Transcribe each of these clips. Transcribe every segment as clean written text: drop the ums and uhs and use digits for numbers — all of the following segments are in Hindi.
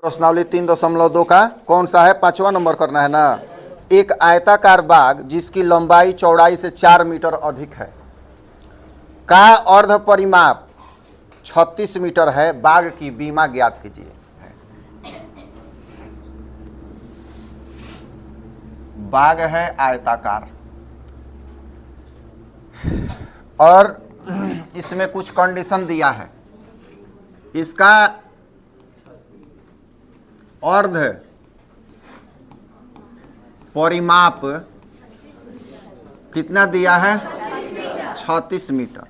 प्रश्नावली 3.2 का कौन सा है? 5वां नंबर करना है ना। एक आयताकार बाग जिसकी लंबाई चौड़ाई से 4 मीटर अधिक है का अर्ध परिमाप 36 मीटर है, बाग की बीमा ज्ञात कीजिए। बाग है आयताकार और इसमें कुछ कंडीशन दिया है। इसका अर्ध परिमाप कितना दिया है? 36 मीटर।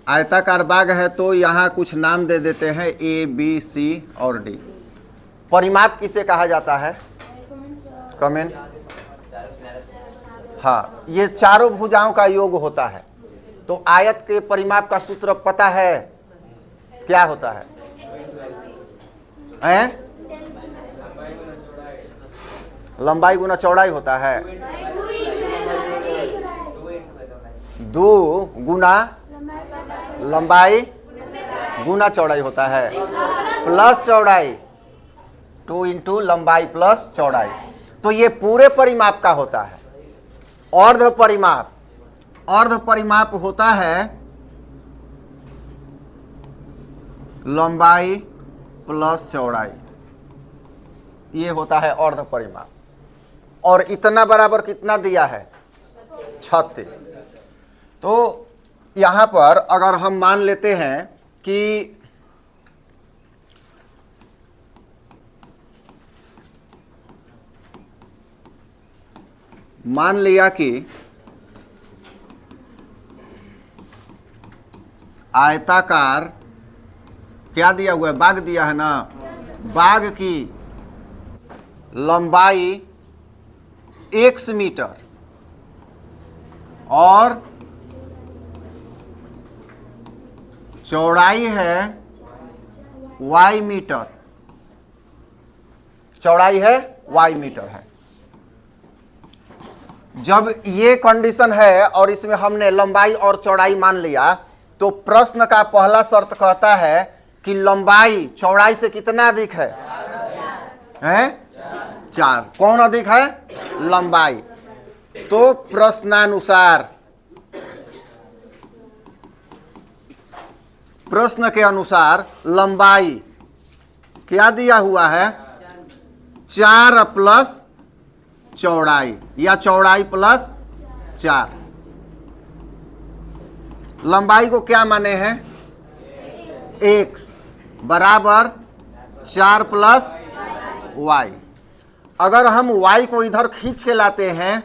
आयताकार बाग है तो यहाँ कुछ नाम दे देते हैं ए, बी, सी और डी। परिमाप किसे कहा जाता है? कमेंट। हाँ, ये चारों भुजाओं का योग होता है। तो आयत के परिमाप का सूत्र पता है? क्या होता है? लंबाई गुना चौड़ाई होता है। 2 गुना लंबाई गुना चौड़ाई होता है, प्लस चौड़ाई 2 इंटू लंबाई प्लस चौड़ाई। तो ये पूरे परिमाप का होता है। अर्ध परिमाप होता है लंबाई प्लस चौड़ाई, ये होता है अर्ध परिमाप। और इतना बराबर कितना दिया है? 36। तो यहां पर अगर हम मान लेते हैं कि मान लिया कि आयताकार क्या दिया हुआ है? बाग दिया है ना। बाग की लंबाई x मीटर और चौड़ाई है y मीटर। चौड़ाई है y मीटर है। जब ये कंडीशन है और इसमें हमने लंबाई और चौड़ाई मान लिया तो प्रश्न का पहला शर्त कहता है कि लंबाई चौड़ाई से कितना अधिक है? 4। कौन अधिक है? लंबाई। तो प्रश्न के अनुसार लंबाई क्या दिया हुआ है? 4 प्लस चौड़ाई या चौड़ाई प्लस 4। लंबाई को क्या माने हैं? x बराबर 4 प्लस y। अगर हम y को इधर खींच के लाते हैं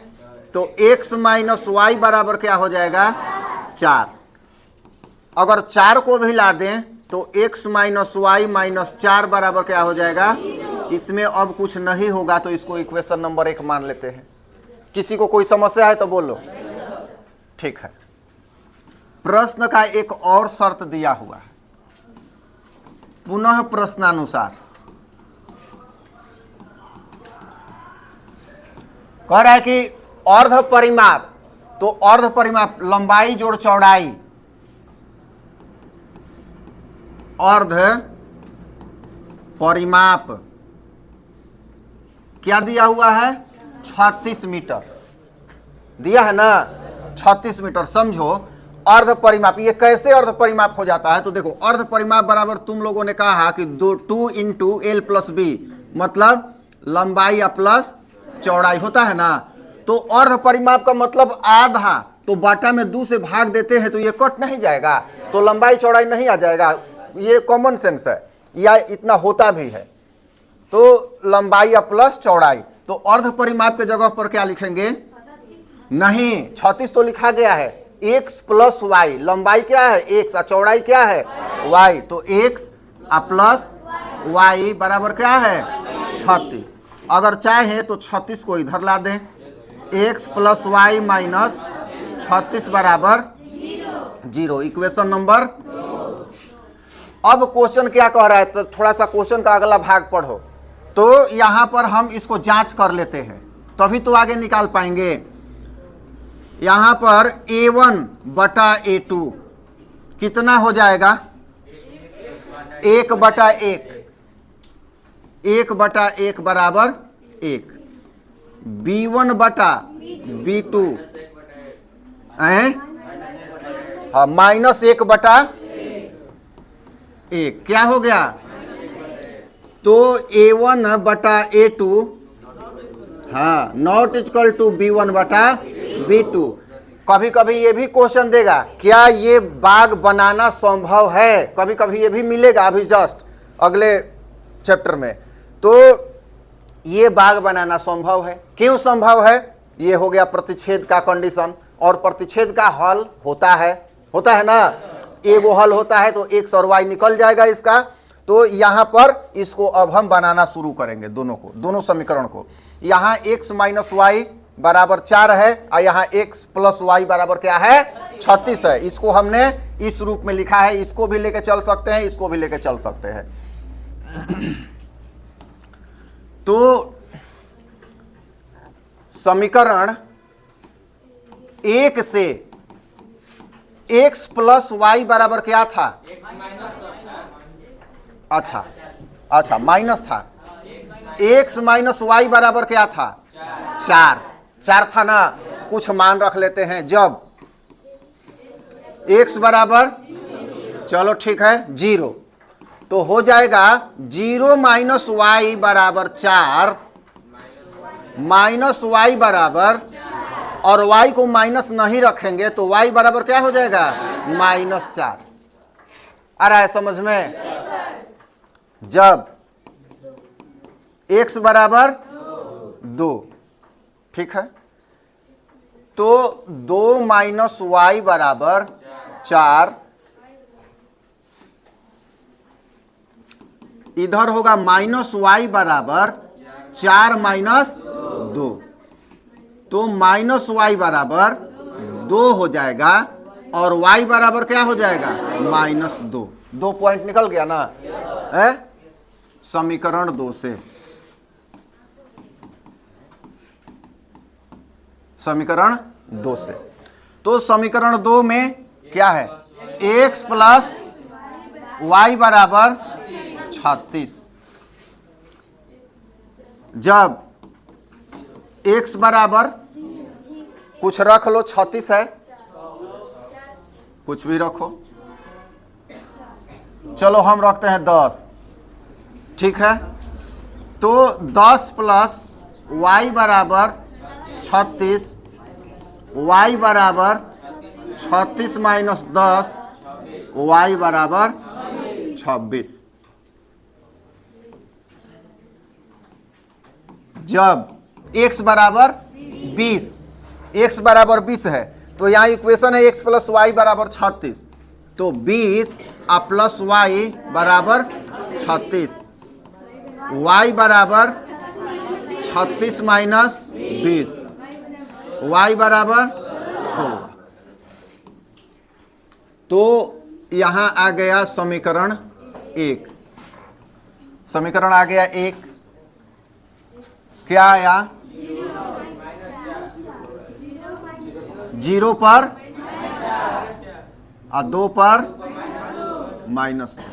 तो x माइनस वाई बराबर क्या हो जाएगा? 4। अगर 4 को भी ला दें तो x माइनस वाई माइनस 4 बराबर क्या हो जाएगा? इसमें अब कुछ नहीं होगा तो इसको इक्वेशन नंबर 1 मान लेते हैं। किसी को कोई समस्या है तो बोलो। ठीक है। प्रश्न का एक और शर्त दिया हुआ है। पुनः प्रश्नानुसार कह रहा है कि अर्ध परिमाप, तो अर्ध परिमाप लंबाई जोड़ चौड़ाई, अर्ध परिमाप क्या दिया हुआ है? 36 मीटर दिया है ना। 36 मीटर। समझो अर्ध परिमाप ये कैसे अर्ध परिमाप हो जाता है? तो देखो, अर्ध परिमाप बराबर तुम लोगों ने कहा कि 2 इंटू एल प्लस बी, मतलब लंबाई या प्लस चौड़ाई होता है ना। तो अर्ध परिमाप का मतलब आधा, तो बाटा में 2 से भाग देते हैं तो ये कट नहीं जाएगा, तो लंबाई चौड़ाई नहीं आ जाएगा। ये कॉमन सेंस है, या इतना होता भी है। तो लंबाई या प्लस चौड़ाई, तो अर्ध परिमाप के जगह पर क्या लिखेंगे? नहीं, 36 तो लिखा गया है। x प्लस वाई, लंबाई क्या है? x और चौड़ाई क्या है? y। तो x प्लस y बराबर क्या है? 36। अगर चाहे तो 36 को इधर ला दें। x प्लस वाई माइनस 36 बराबर 0। Equation number. अब क्वेश्चन क्या कह रहा है? तो थोड़ा सा क्वेश्चन का अगला भाग पढ़ो। तो यहां पर हम इसको जांच कर लेते हैं, तभी तो आगे निकाल पाएंगे। यहां पर a1 बटा a2 कितना हो जाएगा? 1/1। 1/1 बराबर 1, B1/B2 हाँ -1/1 क्या हो गया? तो A1/A2 हाँ नॉट इक्वल टू B1/B2। कभी कभी ये भी क्वेश्चन देगा, क्या ये बाग बनाना संभव है? कभी कभी ये भी मिलेगा अभी जस्ट अगले चैप्टर में। तो ये बाग बनाना संभव है। क्यों संभव है? ये हो गया प्रतिच्छेद का कंडीशन, और प्रतिच्छेद का हल होता है ना, ए वो हल होता है तो x और y निकल जाएगा इसका। तो यहां पर इसको अब हम बनाना शुरू करेंगे, दोनों समीकरण को। यहां x माइनस वाई बराबर 4 है और यहाँ x प्लस वाई बराबर क्या है? 36 है। इसको हमने इस रूप में लिखा है, इसको भी लेके चल सकते हैं, इसको भी लेके चल सकते हैं। तो समीकरण 1 से x प्लस वाई बराबर क्या था? अच्छा माइनस था। x माइनस वाई बराबर क्या था? 4 था ना। कुछ मान रख लेते हैं। जब x बराबर, चलो ठीक है, 0, तो हो जाएगा 0 माइनस वाई बराबर 4, माइनस वाई बराबर, और y को माइनस नहीं रखेंगे तो y बराबर क्या हो जाएगा? -4। आ रहा है समझ में? जब x बराबर 2, ठीक है, तो 2 माइनस वाई बराबर 4, इधर होगा माइनस वाई बराबर 4 माइनस 2, तो माइनस वाई बराबर 2 हो जाएगा, और y बराबर क्या हो जाएगा? -2। 2 पॉइंट निकल गया ना है? समीकरण 2 से, समीकरण 2 से। तो समीकरण 2 में क्या है? x प्लस वाई बराबर 36। जब x बराबर, कुछ रख लो, 36 है, कुछ भी रखो, चलो हम रखते हैं 10, ठीक है। तो 10 प्लस वाई बराबर 36, y बराबर 36 माइनस 10, y बराबर 26। जब x बराबर 20, x बराबर 20 है, तो यहाँ इक्वेशन है x प्लस वाई बराबर 36, तो 20 प्लस वाई बराबर 36, y बराबर 36 माइनस 20, y बराबर 16। तो यहां आ गया समीकरण 1। समीकरण आ गया 1, क्या आया? 0 पर और 2 पर -2।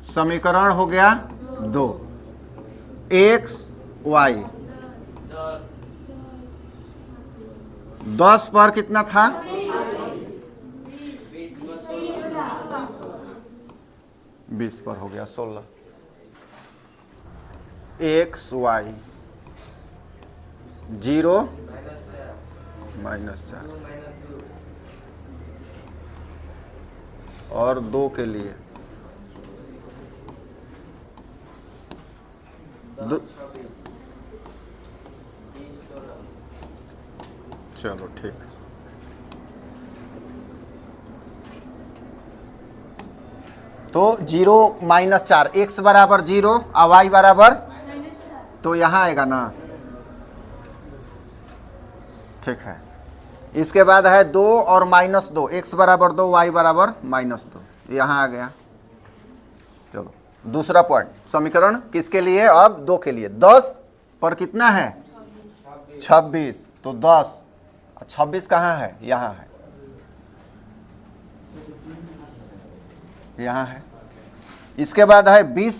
समीकरण हो गया 2। x y 10 पर कितना था? 20 पर हो गया 16। x y 0 -4, और 2 के लिए चलो ठीक। तो 0 -4, x बराबर 0 और y बराबर, तो यहां आएगा ना, ठीक है। इसके बाद है 2 और -2, x बराबर 2, y बराबर -2, यहां आ गया। चलो दूसरा पॉइंट, समीकरण किसके लिए? अब 2 के लिए। 10 पर कितना है? 26, तो 10, 26 कहाँ है? यहाँ है, यहाँ है। इसके बाद है 20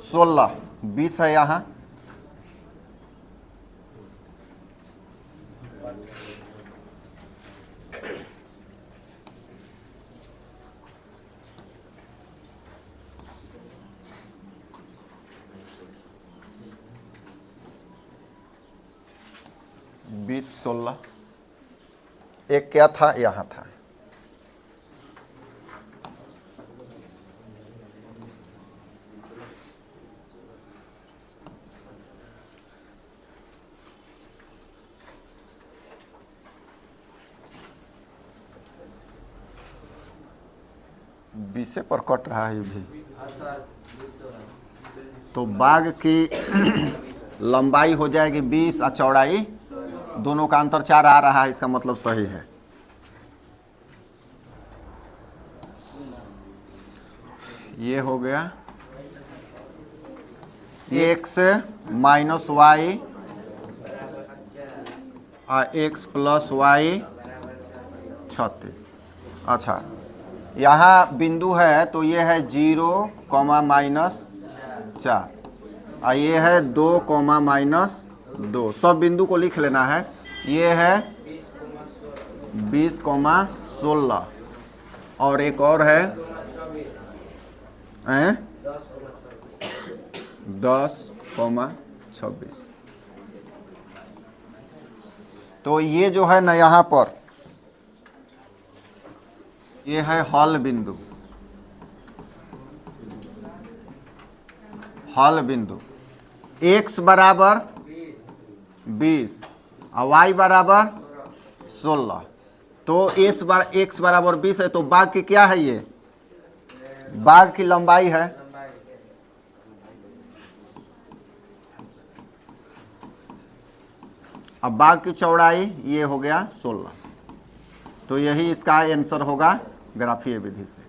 16, 20 है यहाँ, बीस 16, एक क्या था यहाँ था, बीसे पर कट रहा है ये भी। तो बाघ की लंबाई हो जाएगी 20 और चौड़ाई, दोनों का अंतर 4 आ रहा है, इसका मतलब सही है। ये हो गया x माइनस वाई और x प्लस वाई 36। अच्छा, यहाँ बिंदु है तो ये है 0, -4 और ये है 2, -2, सब बिंदु को लिख लेना है। ये है 20, 16 और एक और है 10, 26। तो ये जो है ना यहाँ पर ये है हल बिंदु, हल बिंदु। x बराबर 20 और y बराबर 16। तो x बराबर 20 है, तो बाघ की क्या है, ये बाघ की लंबाई है। अब बाघ की चौड़ाई ये हो गया 16। तो यही इसका आंसर होगा ग्राफीय विधि से।